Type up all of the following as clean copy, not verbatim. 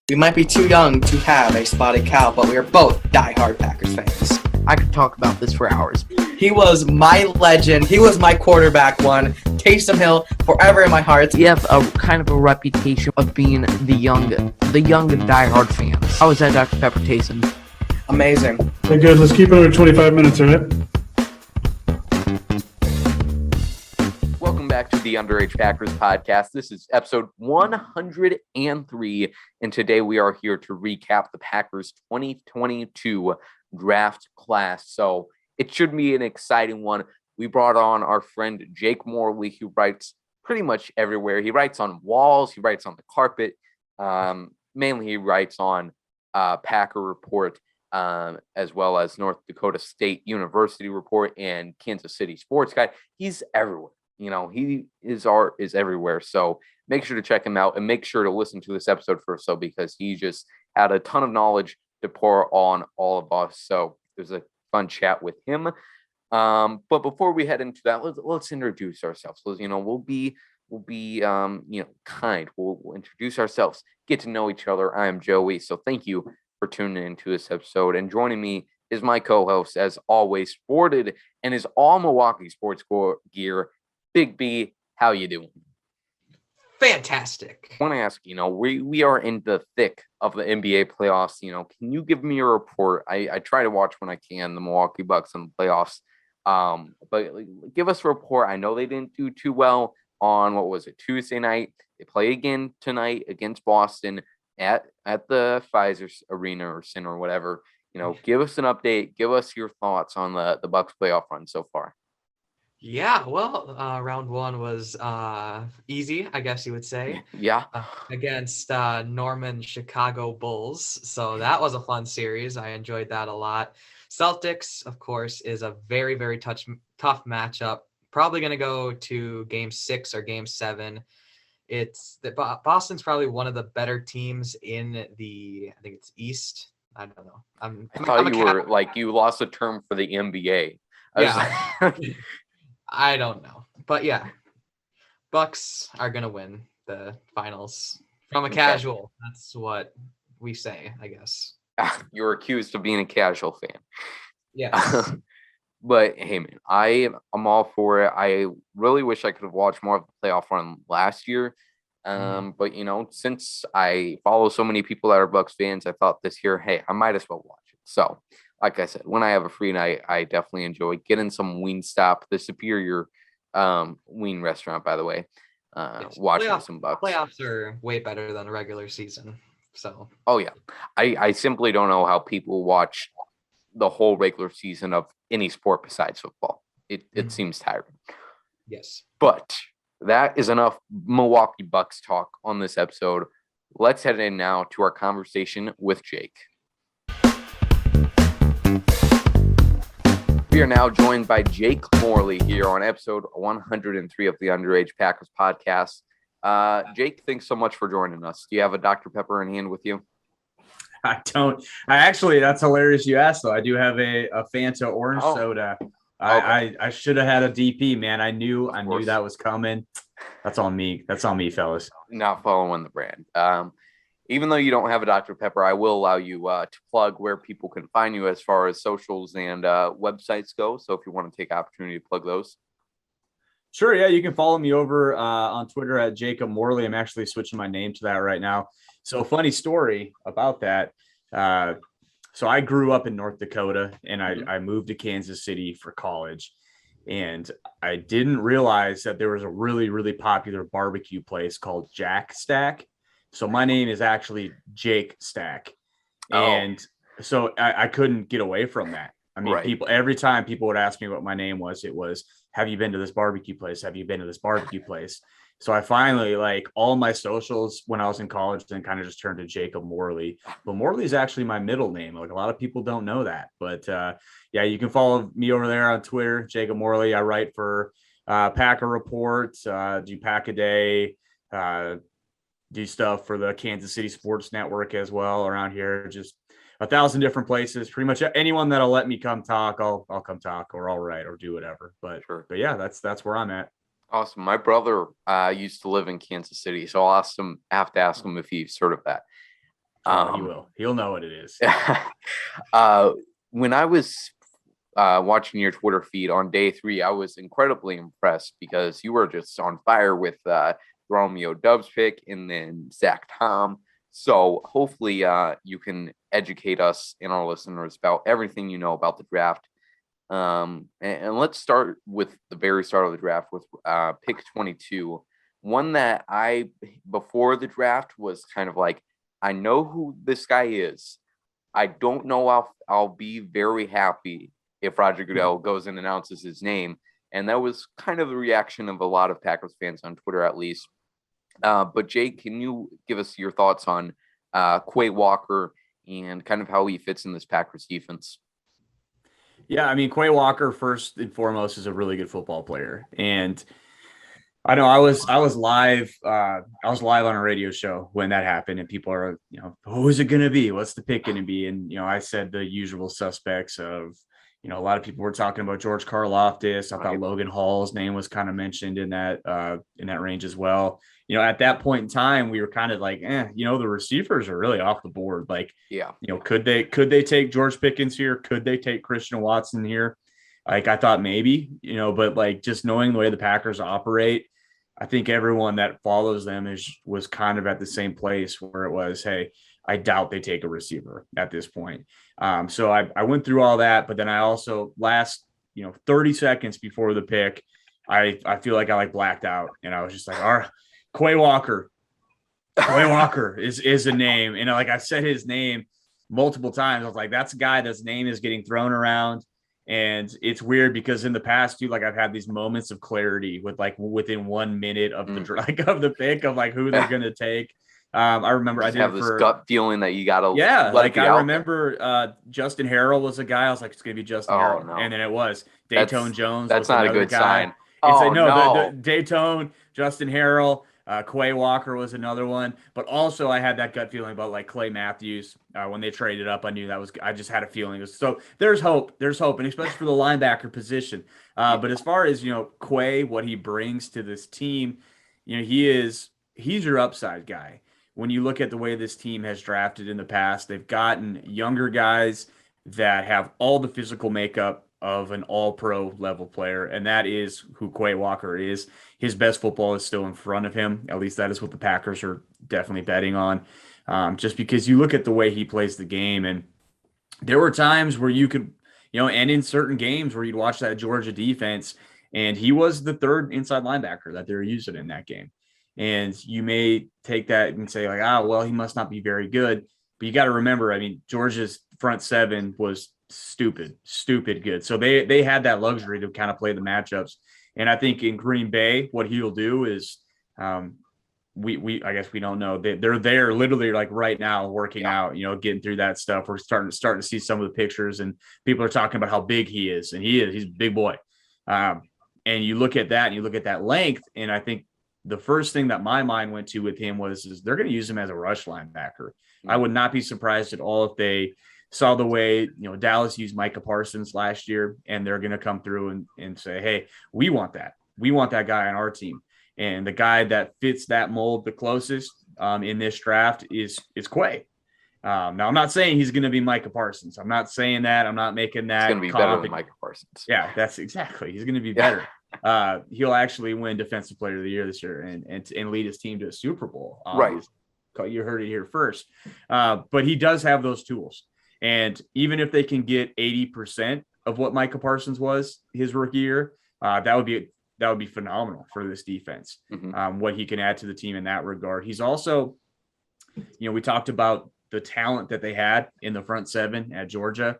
We might be too young to have a spotted cow, but we are both diehard Packers fans. I could talk about this for hours. He was my legend. He was my quarterback one. Taysom Hill, forever in my heart. We have a kind of a reputation of being the young and diehard fans. How was that, Dr. Pepper Taysom? Amazing. Okay, good. Let's keep it under 25 minutes, all right? Welcome back to the Underage Packers podcast. This is episode 103, and today we are here to recap the Packers 2022 draft class. So it should be an exciting one. We brought on our friend Jake Morley, who writes pretty much everywhere. He writes on walls, he writes on the carpet. Mainly he writes on PackerReport, as well as North Dakota State University Report and Kansas City Sports Guide. He's everywhere. You know, he is everywhere. So make sure to check him out and make sure to listen to this episode first, so because he just had a ton of knowledge to pour on all of us. So it was a fun chat with him. But before we head into that, let's introduce ourselves. We'll be kind. We'll introduce ourselves, get to know each other. I am Joey. So thank you for tuning into this episode. And joining me is my co-host, as always, sported and his all Milwaukee sports gear, Big B. How you doing? Fantastic. I want to ask, we are in the thick of the NBA playoffs. Can you give me a report? I try to watch when I can the Milwaukee Bucks in the playoffs. But give us a report. I know they didn't do too well on, Tuesday night. They play again tonight against Boston at the Pfizer Arena or Center or whatever. Give us an update. Give us your thoughts on the Bucks playoff run so far. Yeah, well, round one was easy, I guess you would say. Yeah. Against Norman Chicago Bulls. So that was a fun series. I enjoyed that a lot. Celtics, of course, is a very, very tough matchup. Probably going to go to game 6 or game 7. Boston's probably one of the better teams in I think it's East. I don't know. You lost a term for the NBA. I don't know. But yeah, Bucks are going to win the finals from a casual. That's what we say, I guess. You're accused of being a casual fan. Yeah. But hey, man, I'm all for it. I really wish I could have watched more of the playoff run last year. But, since I follow so many people that are Bucks fans, I thought this year, hey, I might as well watch it. So, like I said, when I have a free night, I definitely enjoy getting some Wingstop, the superior wing restaurant, by the way, watching some Bucks. Playoffs are way better than a regular season. So. Oh, yeah. I simply don't know how people watch the whole regular season of any sport besides football. It seems tiring. Yes. But that is enough Milwaukee Bucks talk on this episode. Let's head in now to our conversation with Jake. We are now joined by Jake Morley here on episode 103 of the Underage Packers podcast. Jake, thanks so much for joining us. Do you have a Dr. Pepper in hand with you? I don't. That's hilarious you asked, though. I do have a Fanta orange soda. Okay. I should have had a DP, man. I knew that was coming. That's on me. That's on me, fellas. Not following the brand. Even though you don't have a Dr. Pepper, I will allow you to plug where people can find you as far as socials and websites go. So if you want to take opportunity to plug those. Sure. Yeah. You can follow me over on Twitter at Jake Morley. I'm actually switching my name to that right now. So funny story about that. So I grew up in North Dakota and I moved to Kansas City for college. And I didn't realize that there was a really, really popular barbecue place called Jack Stack. So my name is actually Jake Stack. And so I couldn't get away from that. I mean, every time people would ask me what my name was, it was, have you been to this barbecue place? Have you been to this barbecue place? So I finally, all my socials when I was in college, then kind of just turned to Jacob Morley. But Morley is actually my middle name. A lot of people don't know that. But yeah, you can follow me over there on Twitter, Jacob Morley. I write for PackerReport, do Pack a Day, do stuff for the Kansas City Sports Network as well around here. Just 1,000 different places. Pretty much anyone that'll let me come talk, I'll come talk, or I'll write or do whatever. But yeah, that's where I'm at. Awesome. My brother used to live in Kansas City, so I'll have to ask him if he's heard of that. He will. He'll know what it is. When I was watching your Twitter feed on day 3, I was incredibly impressed because you were just on fire with Romeo Dubs pick and then Zach Tom. So hopefully you can educate us and our listeners about everything you know about the draft. And let's start with the very start of the draft with pick 22. One that before the draft was kind of like, I know who this guy is. I don't know I'll be very happy if Roger Goodell goes and announces his name. And that was kind of the reaction of a lot of Packers fans on Twitter, at least. But Jake, can you give us your thoughts on Quay Walker and kind of how he fits in this Packers defense? Yeah, I mean, Quay Walker, first and foremost, is a really good football player. And I know I was live on a radio show when that happened, and people are, who's it going to be? What's the pick going to be? And, I said the usual suspects of, a lot of people were talking about George Karlaftis. I thought Logan Hall's name was kind of mentioned in that range as well. At that point in time, we were kind of like, the receivers are really off the board. Like, could they take George Pickens here? Could they take Christian Watson here? Like, I thought maybe, but like just knowing the way the Packers operate, I think everyone that follows them was kind of at the same place where it was, hey, I doubt they take a receiver at this point. So I went through all that, but then I also last 30 seconds before the pick, I feel like I blacked out, and I was just like, all right, Quay Walker is a name. And I said his name multiple times. I was like, that's a guy that's name is getting thrown around. And it's weird because in the past too, I've had these moments of clarity with within 1 minute of the of the pick of who they're going to take. I remember I did have this gut feeling that you got to I remember Justin Harrell was a guy. I was like, it's going to be Justin Harrell. No. And then it was Dayton Jones. That's not a good sign. The Dayton, Justin Harrell, Quay Walker was another one. But also I had that gut feeling about Clay Matthews when they traded up. I knew I just had a feeling. So there's hope. And especially for the linebacker position. But as far as, Quay, what he brings to this team, he's your upside guy. When you look at the way this team has drafted in the past, they've gotten younger guys that have all the physical makeup of an all-pro level player, and that is who Quay Walker is. His best football is still in front of him. At least that is what the Packers are definitely betting on, just because you look at the way he plays the game, and there were times where you could, and in certain games where you'd watch that Georgia defense, and he was the third inside linebacker that they were using in that game. And you may take that and say he must not be very good. But you got to remember, Georgia's front seven was stupid good. So they had that luxury to kind of play the matchups. And I think in Green Bay, what he'll do is we I guess we don't know. They're there literally right now working out, getting through that stuff. We're starting to see some of the pictures, and people are talking about how big he is. And he's a big boy. And you look at that and you look at that length, and I think the first thing that my mind went to with him is they're going to use him as a rush linebacker. I would not be surprised at all if they saw the way, Dallas used Micah Parsons last year, and they're going to come through and say, hey, we want that. We want that guy on our team. And the guy that fits that mold the closest in this draft is Quay. Now, I'm not saying he's going to be Micah Parsons. I'm not saying that. I'm not making that. He's going to be better than Micah Parsons. Yeah, that's exactly. He's going to be better. He'll actually win Defensive Player of the Year this year and lead his team to a Super Bowl. Right. You heard it here first. But he does have those tools. And even if they can get 80% of what Micah Parsons was his rookie year, that would be phenomenal for this defense. What he can add to the team in that regard. He's also, we talked about the talent that they had in the front seven at Georgia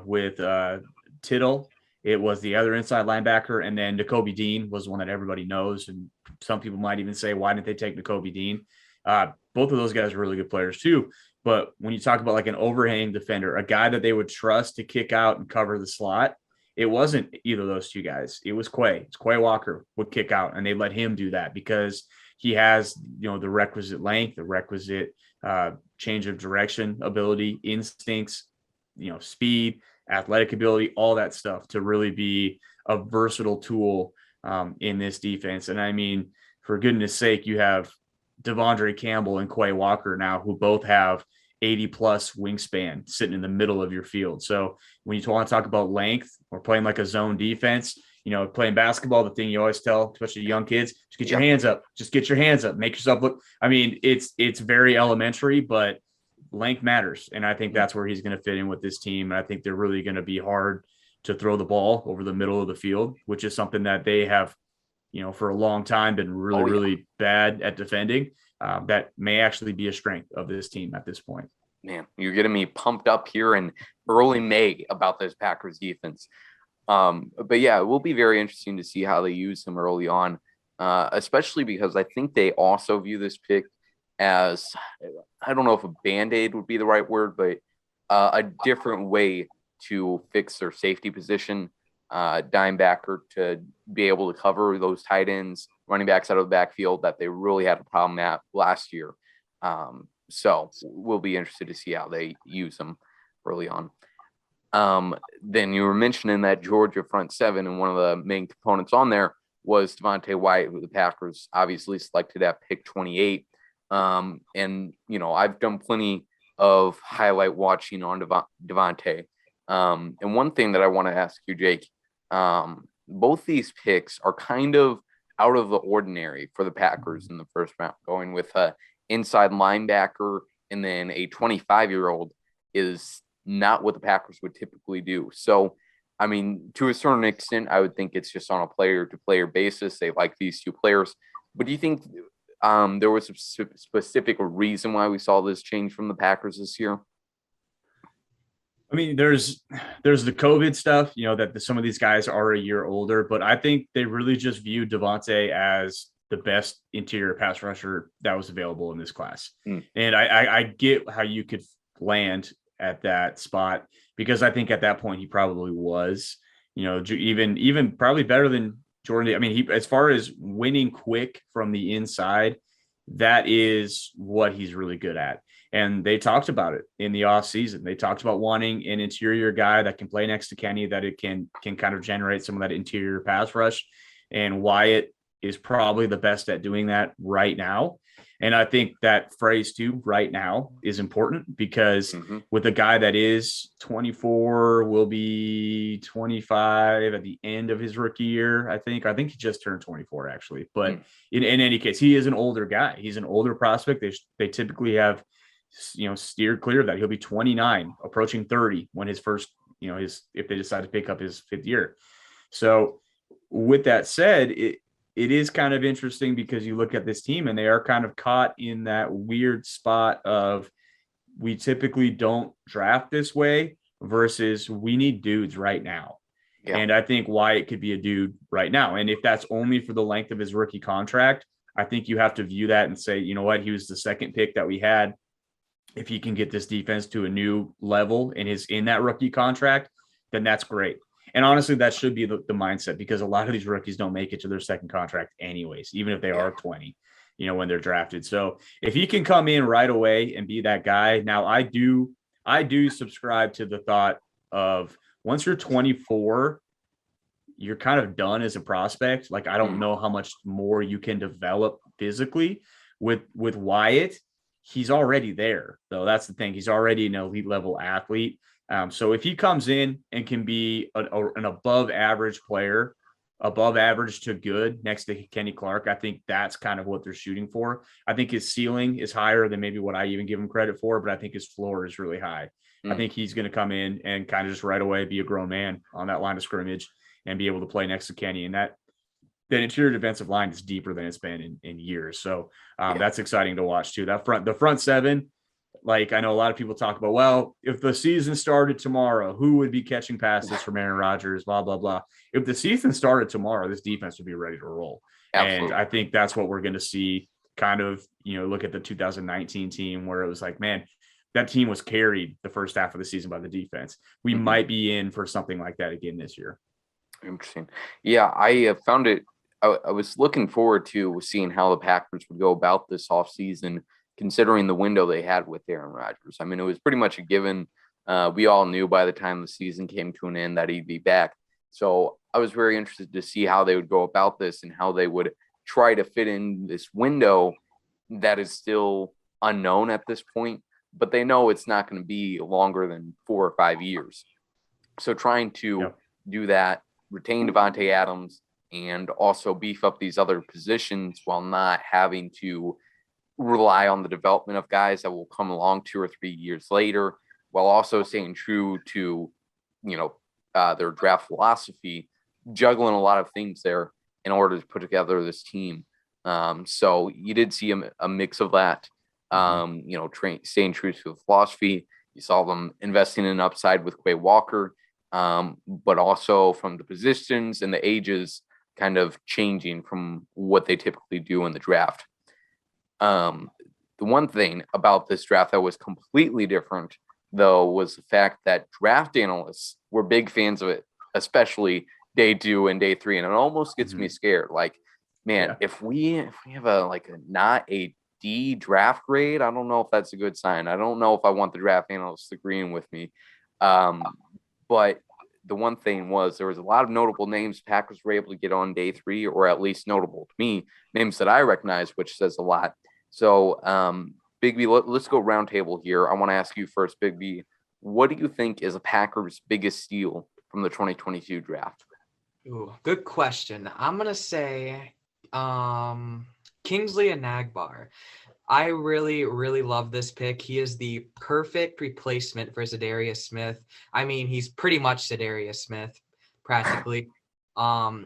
with Tittle. It was the other inside linebacker, and then Nakobe Dean was one that everybody knows. And some people might even say, why didn't they take Nakobe Dean? Both of those guys are really good players too. But when you talk about an overhang defender, a guy that they would trust to kick out and cover the slot, it wasn't either of those two guys. It was Quay. Quay Walker would kick out, and they let him do that because he has, the requisite length, the requisite change of direction ability, instincts, speed, athletic ability, all that stuff to really be a versatile tool in this defense. And for goodness sake, you have Devondre Campbell and Quay Walker now, who both have 80 plus wingspan sitting in the middle of your field. So when you want to talk about length or playing like a zone defense, playing basketball, the thing you always tell, especially young kids, just get your hands up, make yourself look. I mean, it's very elementary, but length matters. And I think that's where he's going to fit in with this team. And I think they're really going to be hard to throw the ball over the middle of the field, which is something that they have, for a long time been really bad at defending. That may actually be a strength of this team at this point. Man, you're getting me pumped up here in early May about this Packers defense. But yeah, it will be very interesting to see how they use him early on, especially because I think they also view this pick as, I don't know if a Band-Aid would be the right word, but a different way to fix their safety position, dime backer to be able to cover those tight ends, running backs out of the backfield that they really had a problem at last year. So we'll be interested to see how they use them early on. Then you were mentioning that Georgia front seven, and one of the main components on there was Devonte Wyatt, who the Packers obviously selected at pick 28. And, I've done plenty of highlight watching on Devonte. And one thing that I want to ask you, Jake, both these picks are kind of out of the ordinary for the Packers in the first round, going with a inside linebacker and then a 25-year-old is not what the Packers would typically do. So, I mean, to a certain extent, I would think it's just on a player-to-player basis. They like these two players. But do you think there was a specific reason why we saw this change from the Packers this year? I mean, there's the COVID stuff, that some of these guys are a year older, but I think they really just viewed Devonte as the best interior pass rusher that was available in this class. And I get how you could land at that spot, because I think at that point he probably was, even probably better than Jordan. I mean, he, as far as winning quick from the inside, that is what he's really good at. And they talked about it in the offseason. They talked about wanting an interior guy that can play next to Kenny, that it can kind of generate some of that interior pass rush. And Wyatt is probably the best at doing that right now. And I think that phrase too, right now, is important, because with a guy that is 24, will be 25 at the end of his rookie year. I think he just turned 24 actually, but in any case, he is an older guy. He's an older prospect. They typically have, steered clear of that. He'll be 29, approaching 30 when his first, if they decide to pick up his fifth year. So with that said, it is kind of interesting, because you look at this team and they are kind of caught in that weird spot of, we typically don't draft this way versus we need dudes right now. Yeah. And I think Wyatt could be a dude right now. And if that's only for the length of his rookie contract, I think you have to view that and say, you know what, he was the second pick that we had. If he can get this defense to a new level and is in that rookie contract, then that's great. And honestly, that should be the mindset, because a lot of these rookies don't make it to their second contract anyways, even if they are 20, when they're drafted. So if he can come in right away and be that guy. Now, I do subscribe to the thought of, once you're 24, you're kind of done as a prospect. Like, I don't know how much more you can develop physically with Wyatt. He's already there, though. That's the thing. He's already an elite level athlete. So if he comes in and can be an above average player, above average to good next to Kenny Clark, I think that's kind of what they're shooting for. I think his ceiling is higher than maybe what I even give him credit for, but I think his floor is really high. I think he's going to come in and kind of just right away be a grown man on that line of scrimmage and be able to play next to Kenny. And that interior defensive line is deeper than it's been in years. So that's exciting to watch too. The front seven, like, I know a lot of people talk about, well, if the season started tomorrow, who would be catching passes from Aaron Rodgers, blah, blah, blah. If the season started tomorrow, this defense would be ready to roll. Absolutely. And I think that's what we're going to see. Kind of, look at the 2019 team, where it was like, man, that team was carried the first half of the season by the defense. We might be in for something like that again this year. Interesting. Yeah, I found it. I was looking forward to seeing how the Packers would go about this offseason, considering the window they had with Aaron Rodgers. I mean, it was pretty much a given. We all knew by the time the season came to an end that he'd be back. So I was very interested to see how they would go about this and how they would try to fit in this window that is still unknown at this point, but they know it's not going to be longer than 4 or 5 years. So trying to do that, retain Devonte Adams, and also beef up these other positions while not having to rely on the development of guys that will come along 2 or 3 years later, while also staying true to, their draft philosophy, juggling a lot of things there in order to put together this team. So you did see a mix of that, staying true to the philosophy. You saw them investing in upside with Quay Walker, but also from the positions and the ages kind of changing from what they typically do in the draft. The one thing about this draft that was completely different, though, was the fact that draft analysts were big fans of it, especially day 2 and day 3. And it almost gets me scared. Like, man, if we have a not a D draft grade, I don't know if that's a good sign. I don't know if I want the draft analysts agreeing with me. But the one thing was there was a lot of notable names Packers were able to get on day 3, or at least notable to me, names that I recognize, which says a lot. So, Big B, let's go round table here. I want to ask you first, Big B, what do you think is a Packers' biggest steal from the 2022 draft? Ooh, good question. I'm going to say Kingsley Enagbare. I really, really love this pick. He is the perfect replacement for Zadarius Smith. I mean, he's pretty much Zadarius Smith, practically.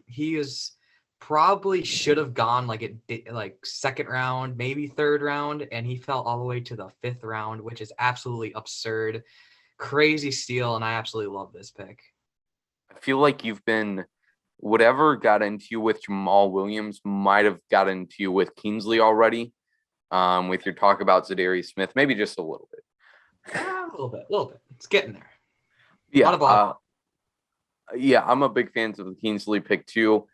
He is probably should have gone like second round, maybe third round, and he fell all the way to the 5th round, which is absolutely absurd. Crazy steal, and I absolutely love this pick. I feel like you've been whatever got into you with Jamal Williams might have got into you with Kingsley already. With your talk about Zadarius Smith, maybe just a little bit. A little bit. It's getting there. Yeah. I'm a big fan of the Kingsley pick too.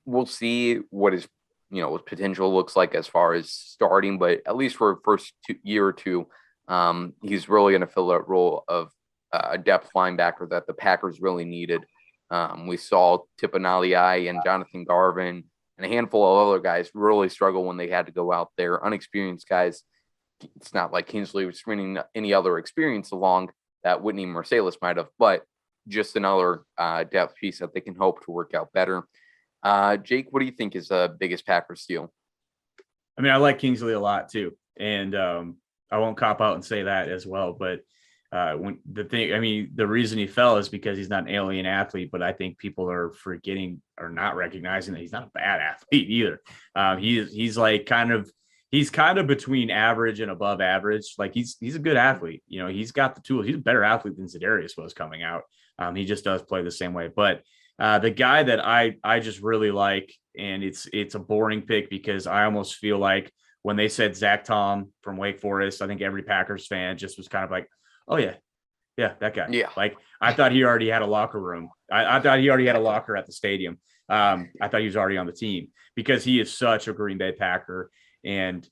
We'll see what his potential looks like as far as starting, but at least for a first year or two, he's really going to fill that role of a depth linebacker that the Packers really needed. We saw Tipanaliai and Jonathan Garvin and a handful of other guys really struggle when they had to go out there. Unexperienced guys. It's not like Kingsley was bringing any other experience along that Whitney Marsalis might have, but just another depth piece that they can hope to work out better. Jake, what do you think is the biggest Packers steal? I mean, I like Kingsley a lot too, and I won't cop out and say that as well. But the reason he fell is because he's not an alien athlete, but I think people are forgetting or not recognizing that he's not a bad athlete either. He's kind of between average and above average. Like he's a good athlete. He's got the tools. He's a better athlete than Zadarius was coming out. He just does play the same way. But the guy that I just really like, and it's a boring pick because I almost feel like when they said Zach Tom from Wake Forest, I think every Packers fan just was kind of like, oh yeah, that guy. Yeah. Like I thought he already had a locker room. I thought he already had a locker at the stadium. I thought he was already on the team because he is such a Green Bay Packer. And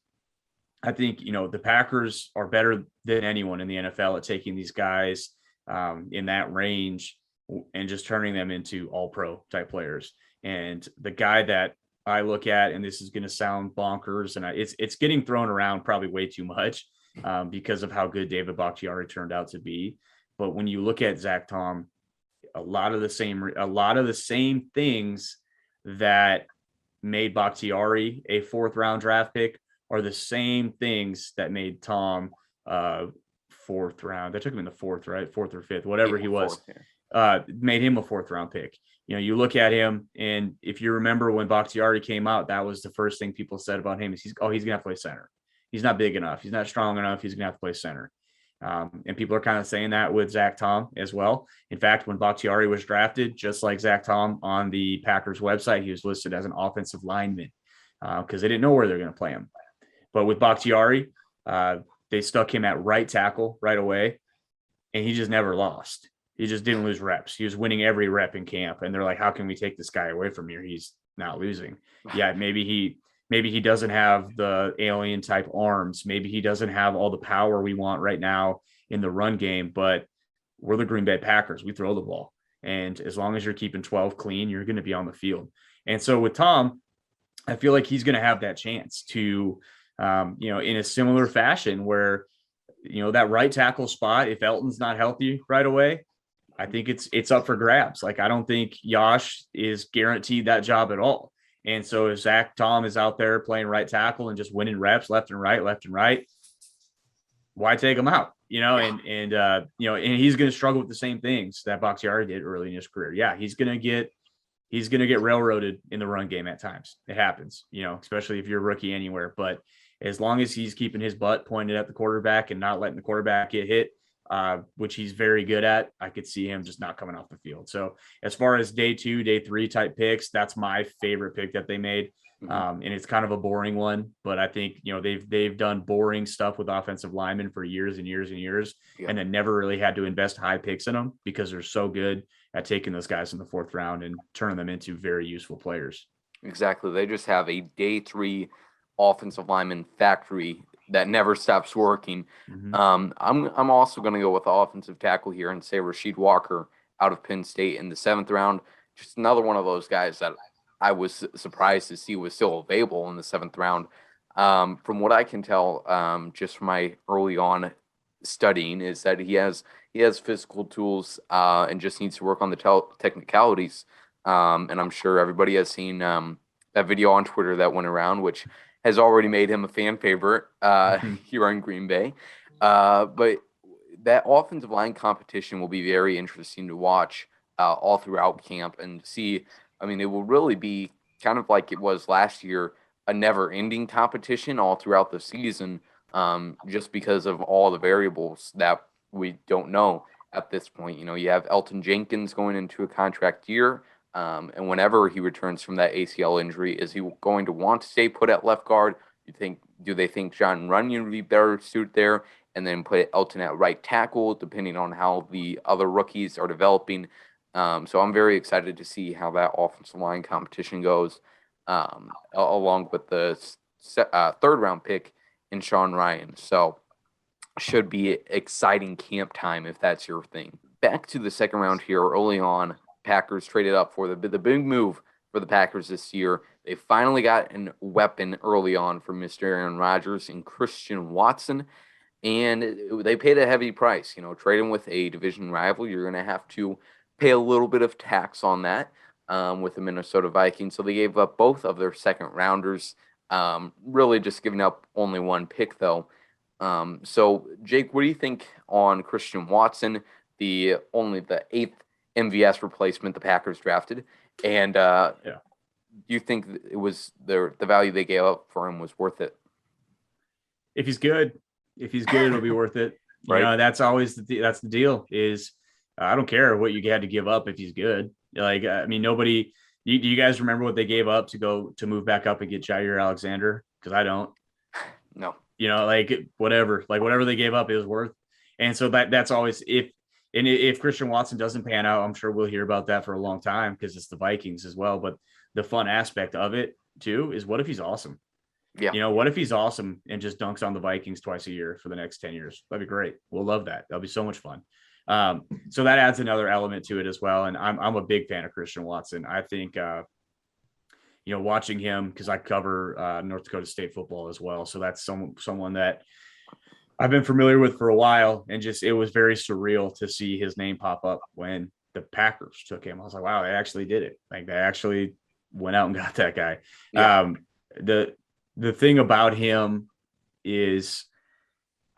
I think, the Packers are better than anyone in the NFL at taking these guys in that range and just turning them into all-pro type players. And the guy that I look at, and this is going to sound bonkers, and it's getting thrown around probably way too much because of how good David Bakhtiari turned out to be. But when you look at Zach Tom, a lot of the same things that made Bakhtiari a 4th round draft pick are the same things that made Tom 4th round. They took him in the 4th, right? 4th or 5th, whatever he was. Made him a 4th round pick. You look at him, and if you remember when Bakhtiari came out, that was the first thing people said about him is he's gonna have to play center. He's not big enough. He's not strong enough. He's gonna have to play center. And people are kind of saying that with Zach Tom as well. In fact, when Bakhtiari was drafted, just like Zach Tom on the Packers website, he was listed as an offensive lineman because they didn't know where they're going to play him. But with Bakhtiari, they stuck him at right tackle right away, and he just never lost. He just didn't lose reps. He was winning every rep in camp, and they're like, how can we take this guy away from here? He's not losing. Yeah, maybe he doesn't have the alien type arms. Maybe he doesn't have all the power we want right now in the run game, but we're the Green Bay Packers. We throw the ball. And as long as you're keeping 12 clean, you're going to be on the field. And so with Tom, I feel like he's going to have that chance to in a similar fashion where, that right tackle spot, if Elton's not healthy right away, I think it's up for grabs. Like, I don't think Yosh is guaranteed that job at all. And so if Zach Tom is out there playing right tackle and just winning reps left and right, why take him out? And he's going to struggle with the same things that Bakhtiari did early in his career. Yeah, he's going to get railroaded in the run game at times. It happens, especially if you're a rookie anywhere. But as long as he's keeping his butt pointed at the quarterback and not letting the quarterback get hit, which he's very good at, I could see him just not coming off the field. So as far as day 2, day 3 type picks, that's my favorite pick that they made. And it's kind of a boring one, but I think, they've done boring stuff with offensive linemen for years and years and years, and then never really had to invest high picks in them because they're so good at taking those guys in the 4th round and turning them into very useful players. Exactly. They just have a day 3 offensive lineman factory that never stops working. I'm also going to go with the offensive tackle here and say Quay Walker out of Penn State in the 7th round. Just another one of those guys that I was surprised to see was still available in the 7th round. From what I can tell, just from my early on studying, is that he has physical tools and just needs to work on the technicalities. And I'm sure everybody has seen that video on Twitter that went around, which has already made him a fan favorite here in Green Bay. But that offensive line competition will be very interesting to watch all throughout camp and see. I mean, it will really be kind of like it was last year, a never-ending competition all throughout the season, just because of all the variables that we don't know at this point. You have Elton Jenkins going into a contract year, and whenever he returns from that ACL injury, is he going to want to stay put at left guard? Do they think John Runyon would be better suited there, and then put Elton at right tackle, depending on how the other rookies are developing? So I'm very excited to see how that offensive line competition goes, along with the 3rd round pick in Sean Ryan. So should be exciting camp time if that's your thing. Back to the 2nd round here early on. Packers traded up for the big move for the Packers this year. They finally got a weapon early on from Mr. Aaron Rodgers and Christian Watson, and they paid a heavy price. Trading with a division rival, you're going to have to pay a little bit of tax on that with the Minnesota Vikings. So they gave up both of their 2nd rounders, really just giving up only 1 pick, though. So, Jake, what do you think on Christian Watson, only the 8th MVS replacement the Packers drafted? And do you think it was the value they gave up for him was worth it? If he's good, it'll be worth it. Right. That's always that's the deal is I don't care what you had to give up if he's good. Like, I mean, nobody, do you guys remember what they gave up to move back up and get Jair Alexander? Because I don't. No. Whatever they gave up, it was worth. And so that's always, if Christian Watson doesn't pan out, I'm sure we'll hear about that for a long time because it's the Vikings as well. But the fun aspect of it too is, what if he's awesome? Yeah. What if he's awesome and just dunks on the Vikings twice a year for the next 10 years? That'd be great. We'll love that. That'll be so much fun. So that adds another element to it as well. And I'm a big fan of Christian Watson. I think, watching him, because I cover North Dakota State football as well. So that's someone that I've been familiar with for a while, and just, it was very surreal to see his name pop up when the Packers took him. I was like, wow, they actually did it. Like, they actually went out and got that guy. Yeah. The thing about him is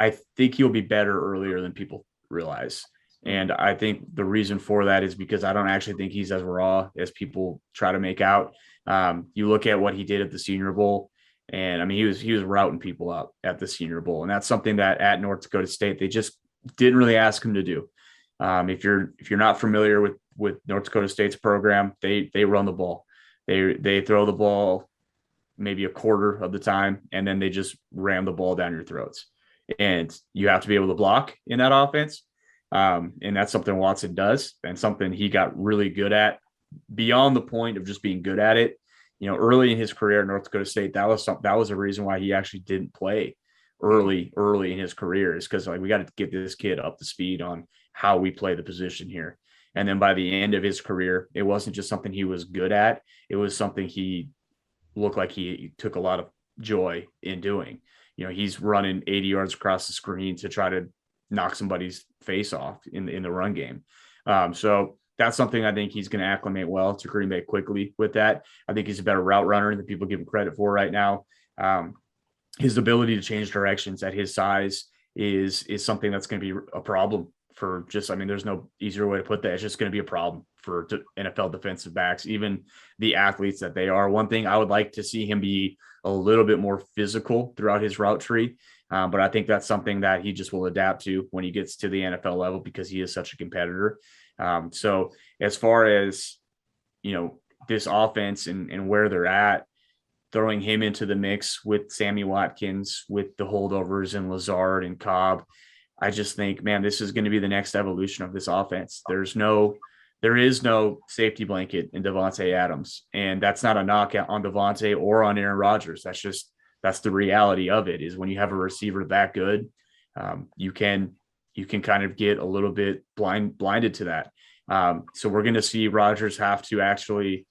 I think he'll be better earlier than people realize. And I think the reason for that is because I don't actually think he's as raw as people try to make out. You look at what he did at the Senior Bowl, and I mean, he was routing people up at the Senior Bowl. And that's something that at North Dakota State, they just didn't really ask him to do. If you're not familiar with North Dakota State's program, they run the ball. They throw the ball maybe a quarter of the time, and then they just ram the ball down your throats. And you have to be able to block in that offense. And that's something Watson does, and something he got really good at, beyond the point of just being good at it. Early in his career at North Dakota State, that was a reason why he actually didn't play early in his career, is because, like, we got to get this kid up to speed on how we play the position here. And then by the end of his career, it wasn't just something he was good at. It was something he looked like he took a lot of joy in doing. He's running 80 yards across the screen to try to knock somebody's face off in the run game. So that's something I think he's going to acclimate well to Green Bay quickly with that. I think he's a better route runner than people give him credit for right now. His ability to change directions at his size is something that's going to be a problem for there's no easier way to put that. It's just going to be a problem for NFL defensive backs, even the athletes that they are. One thing I would like to see him be a little bit more physical throughout his route tree. But I think that's something that he just will adapt to when he gets to the NFL level because he is such a competitor. So as far as, this offense and where they're at, throwing him into the mix with Sammy Watkins, with the holdovers and Lazard and Cobb, I just think, man, this is going to be the next evolution of this offense. There is no safety blanket in Devonte Adams. And that's not a knock on Devonte or on Aaron Rodgers. That's the reality of it, is when you have a receiver that good, you can kind of get a little bit blinded to that. So we're going to see Rodgers have to actually,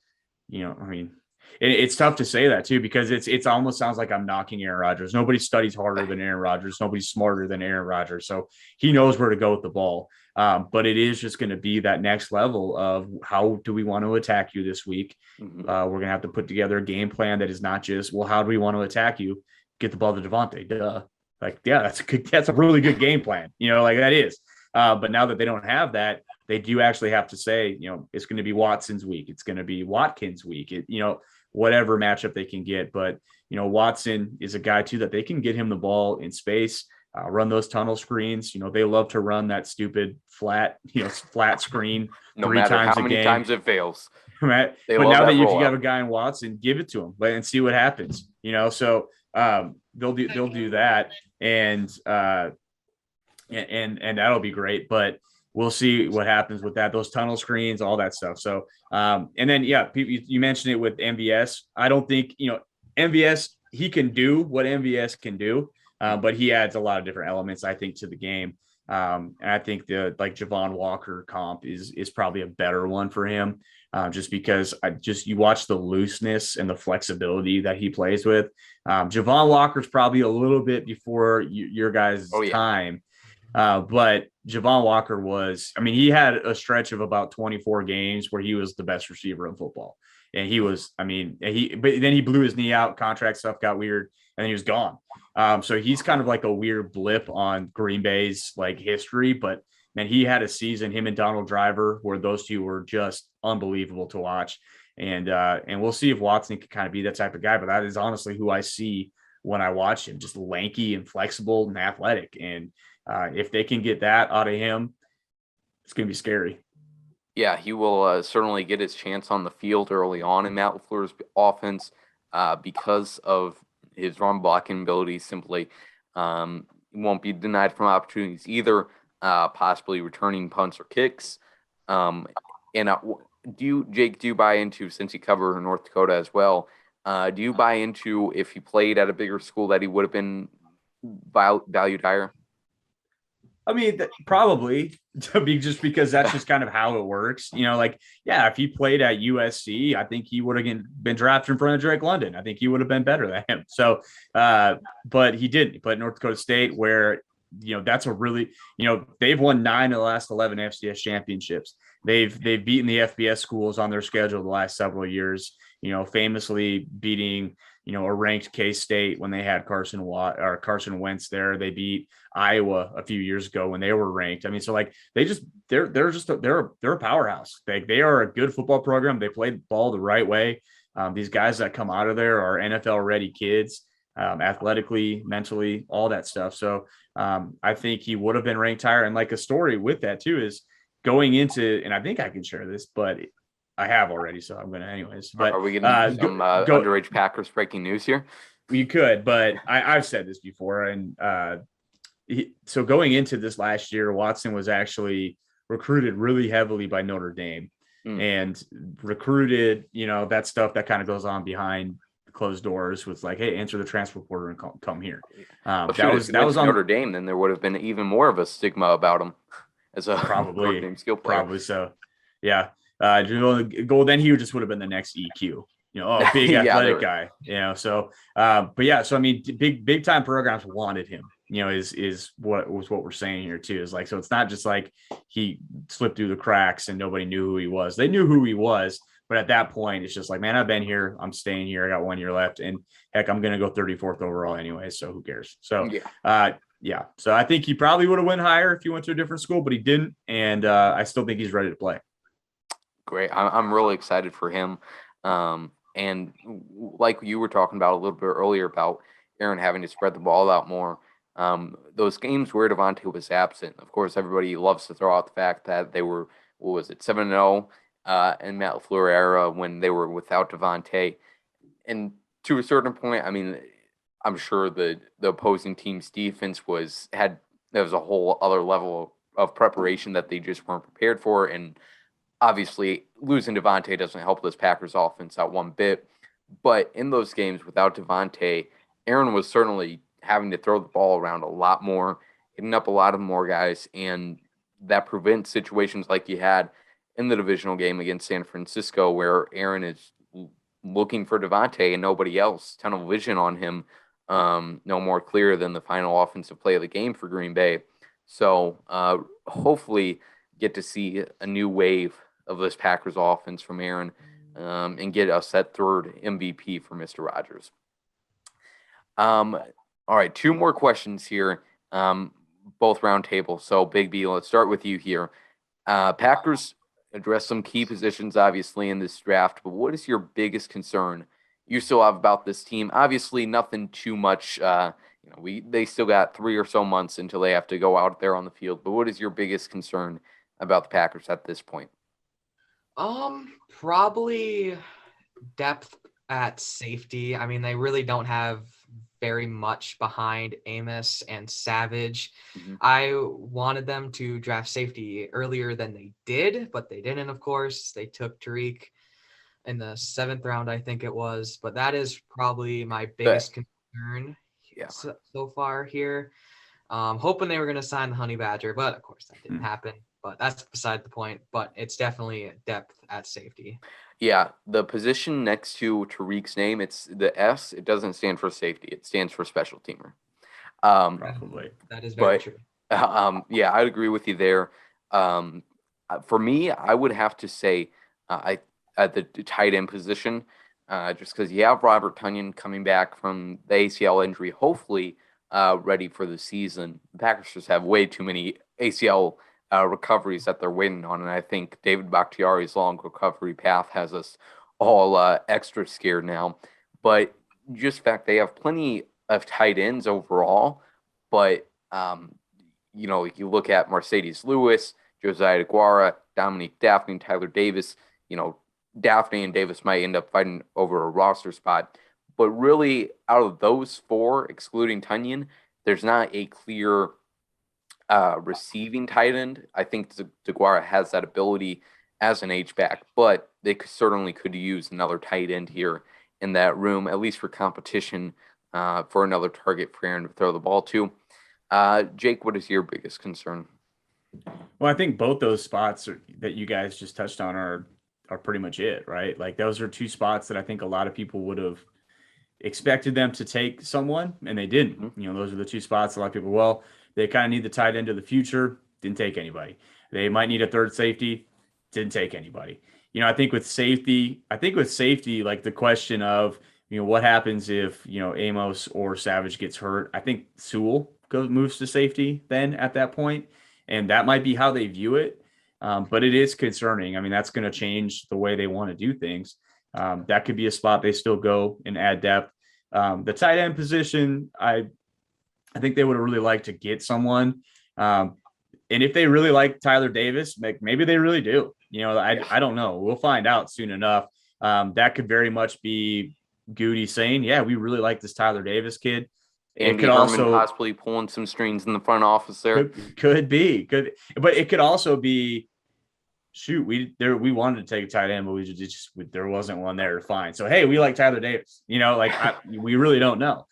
it's tough to say that too, because it's almost sounds like I'm knocking Aaron Rodgers. Nobody studies harder than Aaron Rodgers. Nobody's smarter than Aaron Rodgers. So he knows where to go with the ball. But it is just going to be that next level of how do we want to attack you this week? Mhm. We're going to have to put together a game plan that is not just, well, how do we want to attack you? Get the ball to Devonte. Duh. Like, yeah, that's a really good game plan. That is. But now that they don't have that, they do actually have to say, it's going to be Watson's week. It's going to be Watkins' week. Whatever matchup they can get. But, Watson is a guy too that they can get him the ball in space. Run those tunnel screens. They love to run that stupid flat screen No 3 matter times how a many game. times it fails. Right? They But love now that you rollout. have a guy in Watson, give it to him and see what happens. So they'll do that, and that'll be great. But we'll see what happens with that. Those tunnel screens, all that stuff. So and then you mentioned it with MVS. I don't think MVS, he can do what MVS can do. But he adds a lot of different elements, I think, to the game. And I think the Javon Walker comp is probably a better one for him, just because you watch the looseness and the flexibility that he plays with. Javon Walker's probably a little bit before your guys' time. But Javon Walker he had a stretch of about 24 games where he was the best receiver in football. And he was, but then he blew his knee out, contract stuff got weird, and then he was gone. So he's kind of like a weird blip on Green Bay's history, but man, he had a season, him and Donald Driver, where those two were just unbelievable to watch. And we'll see if Watson can kind of be that type of guy, but that is honestly who I see when I watch him, just lanky and flexible and athletic. And if they can get that out of him, it's going to be scary. Yeah, he will certainly get his chance on the field early on in Matt LaFleur's offense because of his run blocking ability. Simply he won't be denied from opportunities either, possibly returning punts or kicks. Jake, do you buy into, since you cover North Dakota as well, do you buy into if he played at a bigger school that he would have been valued higher? Probably, just because that's just kind of how it works. If he played at USC, I think he would have been drafted in front of Drake London. I think he would have been better than him. So, but he didn't. He played at North Dakota State, where, that's a really, they've won 9 of the last 11 FCS championships. They've beaten the FBS schools on their schedule the last several years, famously beating, a ranked K-State when they had Carson Wentz there. They beat Iowa a few years ago when they were ranked. They're a powerhouse. They are a good football program. They play the ball the right way. These guys that come out of there are NFL ready kids, athletically, mentally, all that stuff. So I think he would have been ranked higher. And a story with that too is going into, and I think I can share this, but I have already, so I'm going to anyways. But are we going to do some underage Packers breaking news here? You could, but I've said this before. And so going into this last year, Watson was actually recruited really heavily by Notre Dame and recruited, that stuff that kind of goes on behind closed doors with hey, answer the transfer portal and come here. That was on Notre Dame. Then there would have been even more of a stigma about him as a probably Notre Dame skill player. Probably so. Yeah. Then he just would have been the next EQ, a big Yeah, athletic guy, so, but yeah, so I mean, big time programs wanted him, is what we're saying here too, is like, so it's not just like he slipped through the cracks and nobody knew who he was. They knew who he was, but at that point it's just like, man, I've been here, I'm staying here, I got 1 year left, and heck, I'm going to go 34th overall anyway, so who cares? So yeah, so I think he probably would have went higher if he went to a different school, but he didn't, and I still think he's ready to play. Great. I'm really excited for him. And like you were talking about a little bit earlier about Aaron having to spread the ball out more, those games where Devonte was absent, of course, everybody loves to throw out the fact that they were, 7-0 in Matt LaFleur era when they were without Devonte. And to a certain point, I mean, I'm sure the opposing team's defense there was a whole other level of preparation that they just weren't prepared for. And obviously, losing Devonte doesn't help this Packers offense out one bit. But in those games without Devonte, Aaron was certainly having to throw the ball around a lot more, hitting up a lot of more guys, and that prevents situations like you had in the divisional game against San Francisco, where Aaron is looking for Devonte and nobody else, tunnel vision on him, no more clear than the final offensive play of the game for Green Bay. So hopefully get to see a new wave of this Packers offense from Aaron, and get us that third MVP for Mr. Rodgers. All right, 2 more questions here, both round table. So Big B, let's start with you here. Packers address some key positions, obviously, in this draft, but what is your biggest concern you still have about this team? Obviously, nothing too much. They still got 3 or so months until they have to go out there on the field. But what is your biggest concern about the Packers at this point? Probably depth at safety. I mean, they really don't have very much behind Amos and Savage. Mm-hmm. I wanted them to draft safety earlier than they did, but they didn't, of course. They took Tariq in the 7th round, I think it was. But that is probably my biggest concern so far here. Hoping they were going to sign the Honey Badger, but of course that didn't happen. But that's beside the point. But it's definitely depth at safety. Yeah, the position next to Tariq's name, it's the S. It doesn't stand for safety. It stands for special teamer. Probably. That is very true. Yeah, I'd agree with you there. For me, I would have to say at the tight end position, just because you have Robert Tonyan coming back from the ACL injury, hopefully ready for the season. The Packers just have way too many ACL recoveries that they're waiting on, and I think David Bakhtiari's long recovery path has us all extra scared now. But just the fact they have plenty of tight ends overall, but you look at Mercedes Lewis, Josiah DeGuara, Dominique Daphne, Tyler Davis. Daphne and Davis might end up fighting over a roster spot, but really out of those 4, excluding Tonyan, there's not a clear receiving tight end. I think DeGuara has that ability as an H-back, but they certainly could use another tight end here in that room, at least for competition, for another target for Aaron to throw the ball to. Jake, what is your biggest concern? Well, I think both those spots that you guys just touched on are pretty much it, right? Like those are 2 spots that I think a lot of people would have expected them to take someone, and they didn't. Mm-hmm. Those are the 2 spots a lot of people, they kind of need the tight end of the future, didn't take anybody. They might need a third safety, didn't take anybody. I think with safety, like the question of, what happens if, Amos or Savage gets hurt. I think Sewell moves to safety then at that point, and that might be how they view it. But it is concerning. I mean, that's going to change the way they want to do things. That could be a spot they still go and add depth. The tight end position, I think they would have really liked to get someone. And if they really like Tyler Davis, maybe they really do. I don't know. We'll find out soon enough. That could very much be Goody saying, yeah, we really like this Tyler Davis kid. And it could also possibly pulling some strings in the front office there. Could be, but it could also be, shoot, we wanted to take a tight end, but there wasn't one there to find. So hey, we like Tyler Davis. We really don't know.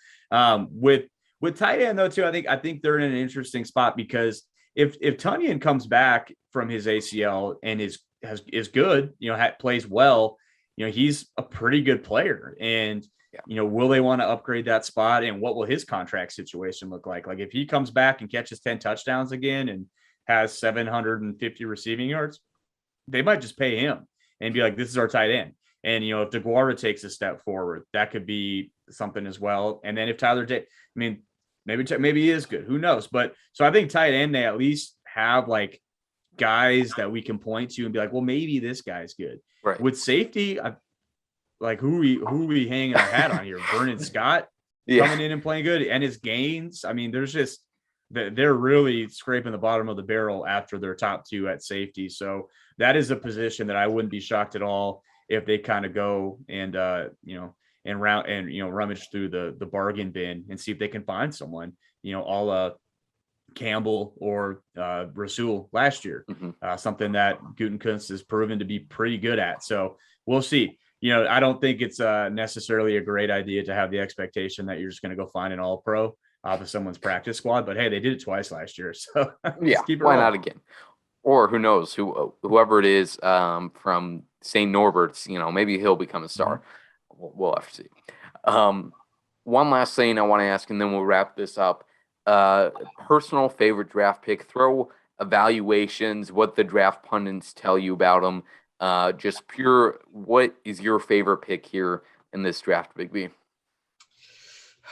With tight end though too, I think they're in an interesting spot because if Tonyan comes back from his ACL and is good, plays well, he's a pretty good player. And, will they want to upgrade that spot? And what will his contract situation look like? Like if he comes back and catches 10 touchdowns again and has 750 receiving yards, they might just pay him and be like, this is our tight end. And, if DeGuara takes a step forward, that could be something as well. And then if Tyler maybe he is good. Who knows? But so I think tight end, they at least have like guys that we can point to and be like, well, maybe this guy's good. Right. With safety, like who are we hanging our hat on here? Vernon Scott coming in and playing good, and his gains. I mean, there's just they're really scraping the bottom of the barrel after their top two at safety. So that is a position that I wouldn't be shocked at all if they kind of go and rummage through the bargain bin and see if they can find someone, a la Campbell or Rasul last year, something that Gutekunst has proven to be pretty good at. So we'll see. I don't think it's necessarily a great idea to have the expectation that you're just going to go find an all-pro off of someone's practice squad, but hey, they did it twice last year. So why not again? Or who knows, whoever it is from St. Norbert's, maybe he'll become a star. We'll have to see. One last thing I want to ask, and then we'll wrap this up. Personal favorite draft pick, throw evaluations, what the draft pundits tell you about them. Just pure, what is your favorite pick here in this draft, Big B?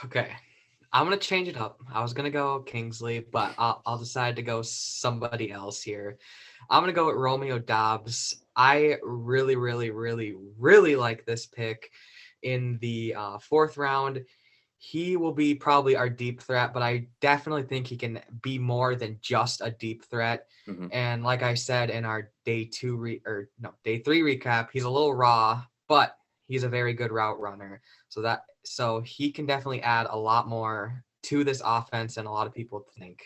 Okay. I'm going to change it up. I was going to go Kingsley, but I'll decide to go somebody else here. I'm going to go with Romeo Doubs. I really, really, really, really like this pick in the fourth round. He will be probably our deep threat, but I definitely think he can be more than just a deep threat. And like I said in our day three recap, he's a little raw, but he's a very good route runner. So he can definitely add a lot more to this offense than a lot of people think.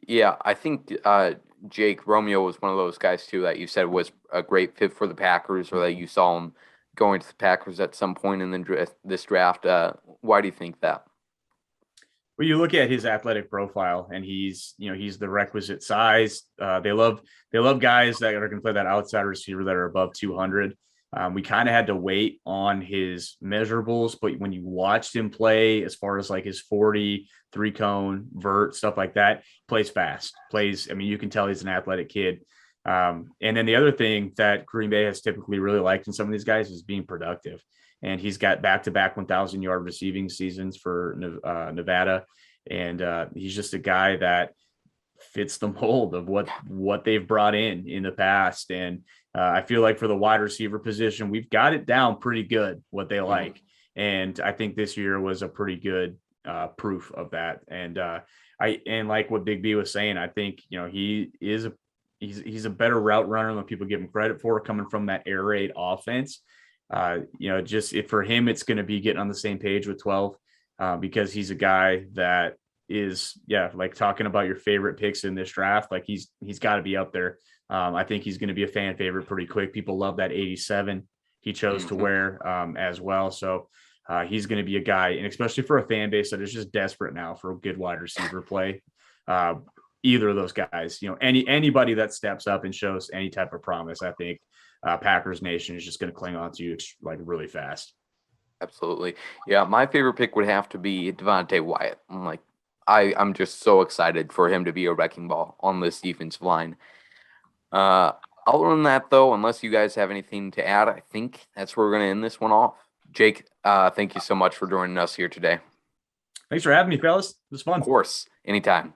Yeah, I think Jake Romeo was one of those guys too that you said was a great fit for the Packers, or that you saw him going to the Packers at some point in this draft. Why do you think that? Well, you look at his athletic profile, and he's the requisite size. They love guys that are going to play that outside receiver that are above 200. We kind of had to wait on his measurables, but when you watched him play, as far as like his 40, 3-cone, vert, stuff like that, plays fast. You can tell he's an athletic kid. And then the other thing that Green Bay has typically really liked in some of these guys is being productive. And he's got back-to-back 1,000-yard receiving seasons for Nevada. And he's just a guy that fits the mold of what they've brought in the past. And I feel like for the wide receiver position, we've got it down pretty good what they like. And I think this year was a pretty good proof of that. And and like what Big B was saying, I think, he's a better route runner than people give him credit for, coming from that air raid offense. For him, it's going to be getting on the same page with 12 because he's a guy that is, like talking about your favorite picks in this draft. Like he's got to be up there. I think he's going to be a fan favorite pretty quick. People love that 87 he chose to wear as well. So he's going to be a guy, and especially for a fan base that is just desperate now for a good wide receiver play. Either of those guys, anybody that steps up and shows any type of promise, I think Packers Nation is just going to cling on to you like really fast. Absolutely. Yeah, my favorite pick would have to be Devonte Wyatt. I'm just so excited for him to be a wrecking ball on this defensive line. Other than that, though, unless you guys have anything to add, I think that's where we're going to end this one off. Jake, thank you so much for joining us here today. Thanks for having me, fellas. It was fun. Of course. Anytime.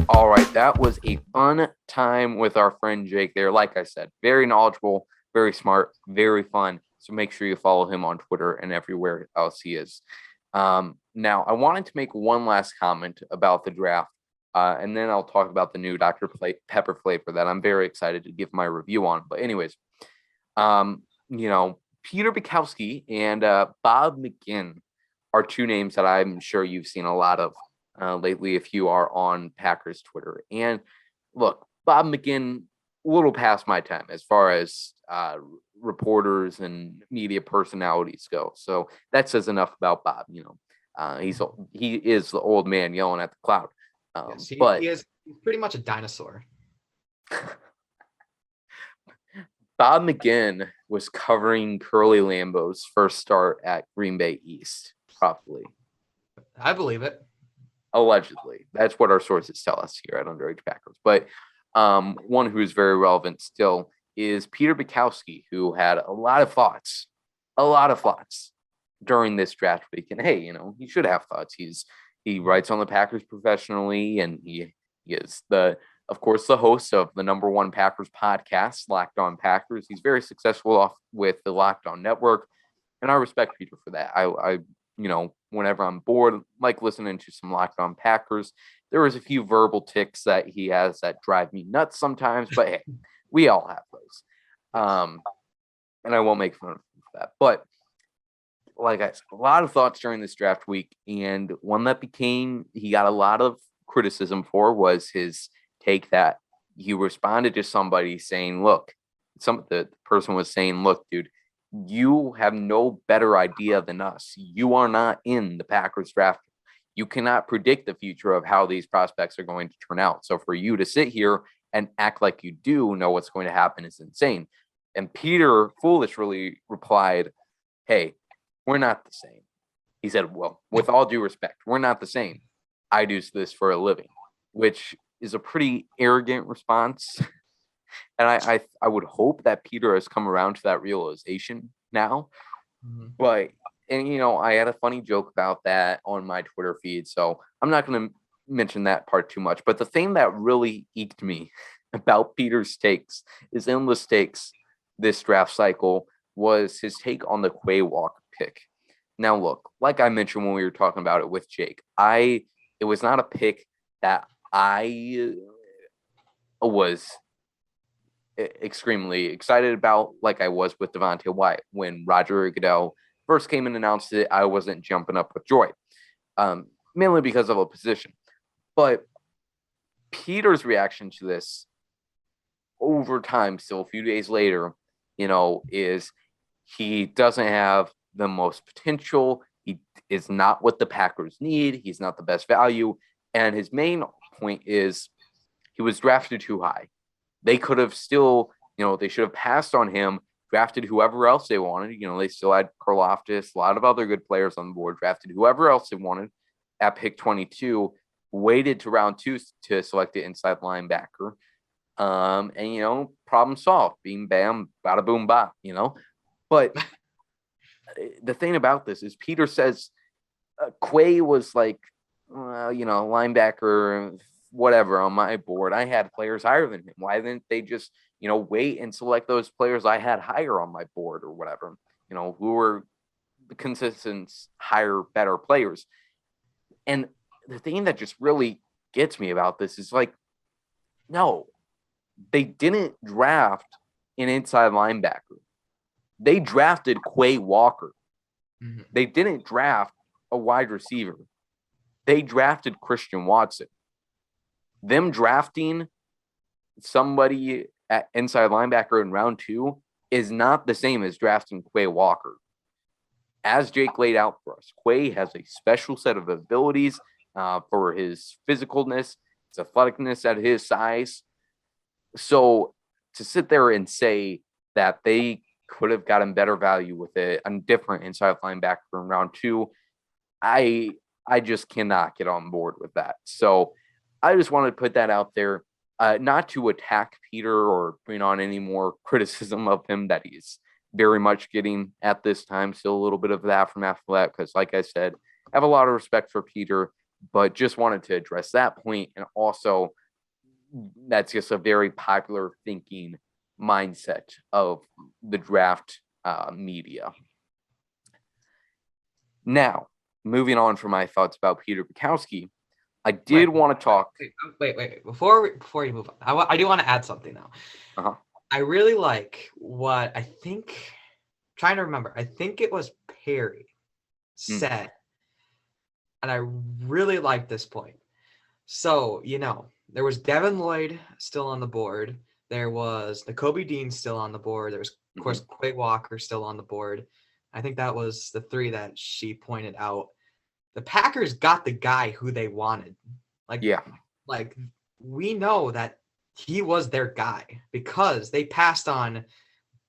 All right, that was a fun time with our friend Jake there. Like I said, very knowledgeable, very smart, very fun. So make sure you follow him on Twitter and everywhere else he is. Now, I wanted to make one last comment about the draft, and then I'll talk about the new Dr. Pepper flavor that I'm very excited to give my review on. But anyways, Peter Bukowski and Bob McGinn are two names that I'm sure you've seen a lot of lately if you are on Packers Twitter. And look, Bob McGinn, a little past my time as far as reporters and media personalities go. So that says enough about Bob. He is the old man yelling at the cloud. Yes, he's pretty much a dinosaur. Bob McGinn was covering Curly Lambeau's first start at Green Bay East, probably. I believe it. Allegedly. That's what our sources tell us here at Underage Packers. But one who is very relevant still is Peter Bukowski, who had a lot of thoughts during this draft week. And hey, he should have thoughts. He writes on the Packers professionally, and he is of course, the host of the #1 Packers podcast, Locked On Packers. He's very successful with the Locked On Network, and I respect Peter for that. I whenever I'm bored, like listening to some Locked On Packers. There is a few verbal tics that he has that drive me nuts sometimes, but hey, we all have those. And I won't make fun of him for that. But like I said, a lot of thoughts during this draft week, and one that he got a lot of criticism for was his take that he responded to somebody saying, look, the person was saying, look, dude, you have no better idea than us. You are not in the Packers draft. You cannot predict the future of how these prospects are going to turn out. So for you to sit here and act like you do know what's going to happen is insane. And Peter foolishly replied, hey, we're not the same. He said, well, with all due respect, we're not the same. I do this for a living, which is a pretty arrogant response. And I would hope that Peter has come around to that realization now. Mhm. But, I had a funny joke about that on my Twitter feed, so I'm not going to mention that part too much. But the thing that really eked me about Peter's takes, his endless takes this draft cycle, was his take on the Quay Walker pick. Now, look, like I mentioned when we were talking about it with Jake, it was not a pick that I was extremely excited about, like I was with Devonte Wyatt. When Roger Goodell first came and announced it, I wasn't jumping up with joy, mainly because of a position. But Peter's reaction to this over time, still a few days later, is he doesn't have the most potential. He is not what the Packers need. He's not the best value. And his main point is he was drafted too high. They could have still, they should have passed on him, drafted whoever else they wanted. They still had Karlaftis, a lot of other good players on the board, drafted whoever else they wanted at pick 22, waited to round 2 to select the inside linebacker. And, problem solved. Beam, bam, bada, boom, bop, But the thing about this is Peter says Quay was like, linebacker, whatever, on my board. I had players higher than him. Why didn't they just, wait and select those players I had higher on my board or whatever, who were the consistent, higher, better players? And the thing that just really gets me about this is like, no, they didn't draft an inside linebacker. They drafted Quay Walker. Mm-hmm. They didn't draft a wide receiver. They drafted Christian Watson. Them drafting somebody at inside linebacker in round 2 is not the same as drafting Quay Walker. As Jake laid out for us, Quay has a special set of abilities for his physicalness, his athleticness at his size. So to sit there and say that they could have gotten better value with a different inside linebacker in round 2, I just cannot get on board with that. So I just wanted to put that out there, not to attack Peter or bring on any more criticism of him that he's very much getting at this time. Still a little bit of that from after that, because like I said, I have a lot of respect for Peter, but just wanted to address that point. And also, that's just a very popular thinking mindset of the draft media. Now, moving on from my thoughts about Peter Bukowski, I did want to talk. Wait. Before you move on, I do want to add something now. Uh-huh. I really like what trying to remember, I think it was Perry said, and I really like this point. So, there was Devin Lloyd still on the board. There was Nakobe Dean still on the board. There was, of course, Quay Walker still on the board. I think that was the 3 that she pointed out. The Packers got the guy who they wanted. We know that he was their guy because they passed on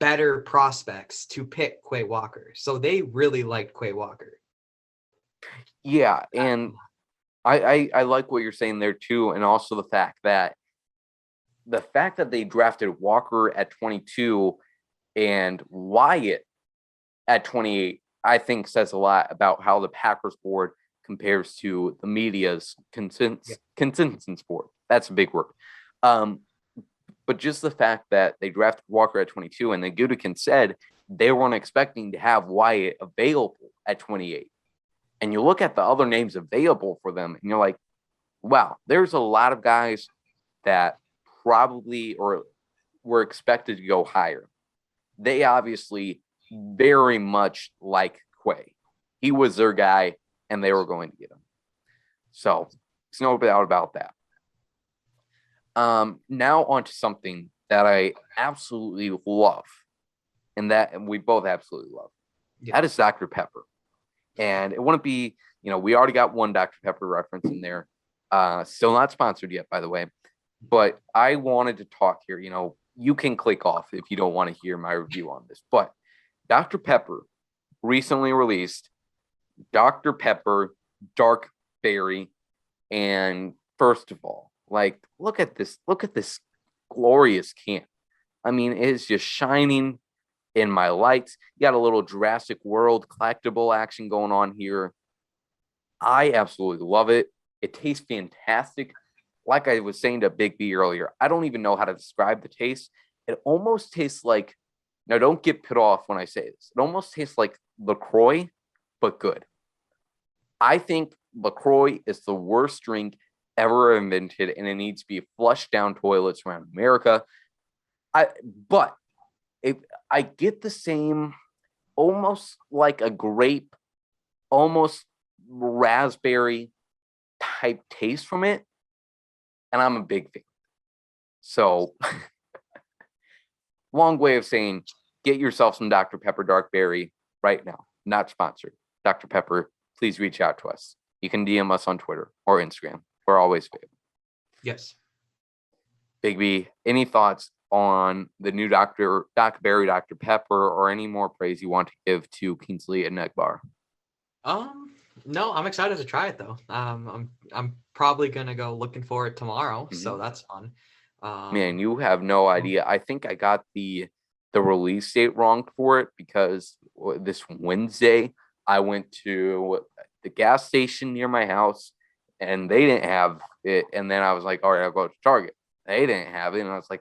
better prospects to pick Quay Walker. So they really liked Quay Walker. Yeah, and I like what you're saying there too, and also the fact that they drafted Walker at 22 and Wyatt at 28, I think says a lot about how the Packers board compares to the media's consensus board. That's a big word. But just the fact that they drafted Walker at 22 and then Gutekunst said they weren't expecting to have Wyatt available at 28. And you look at the other names available for them and you're like, wow, there's a lot of guys that probably or were expected to go higher. They obviously very much like Quay. He was their guy and they were going to get him. So there's no doubt about that. Now on to something that I absolutely love, and we both absolutely love. Yeah. That is Dr. Pepper. And it wouldn't be, we already got one Dr. Pepper reference in there. Still not sponsored yet, by the way. But I wanted to talk here. You can click off if you don't want to hear my review on this. But Dr. Pepper recently released Dr. Pepper Dark Berry. And first of all, look at this glorious can. I mean, it's just shining in my lights. You got a little Jurassic World collectible action going on here. I absolutely love it. It tastes fantastic. Like I was saying to Big B earlier, I don't even know how to describe the taste. It almost tastes like, now don't get put off when I say this, it almost tastes like LaCroix, but good. I think LaCroix is the worst drink ever invented, and it needs to be flushed down toilets around America. But I get the same, almost like a grape, almost raspberry type taste from it, and I'm a big fan. So, long way of saying, get yourself some Dr. Pepper Dark Berry right now. Not sponsored. Dr. Pepper, please reach out to us. You can DM us on Twitter or Instagram. We're always available. Yes. Big B, any thoughts on the new Doc Berry Dr. Pepper, or any more praise you want to give to Kingsley and Negbar? No, I'm excited to try it though. I'm probably gonna go looking for it tomorrow, so that's fun. Man, you have no idea. I think I got the release date wrong for it, because this Wednesday I went to the gas station near my house and they didn't have it. And then I was like, all right, I'll go to Target. They didn't have it. And I was like,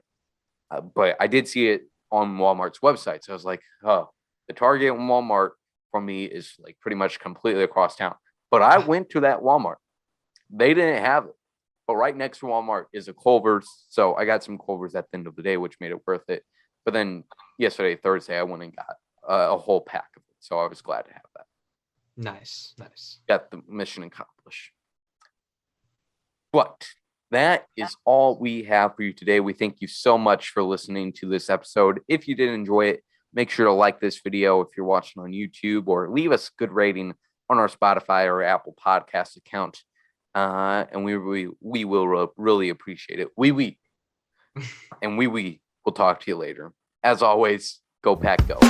but I did see it on Walmart's website. So I was like, oh, the Target and Walmart for me is like pretty much completely across town. But I went to that Walmart. They didn't have it. But right next to Walmart is a Culver's. So I got some Culver's at the end of the day, which made it worth it. But then yesterday, Thursday, I went and got a whole pack of it. So I was glad to have that. Nice. Got the mission accomplished. But that is all we have for you today. We thank you so much for listening to this episode. If you did enjoy it, make sure to like this video if you're watching on YouTube, or leave us a good rating on our Spotify or Apple Podcast account. And we will really appreciate it. And we will talk to you later. As always, go Pack, go.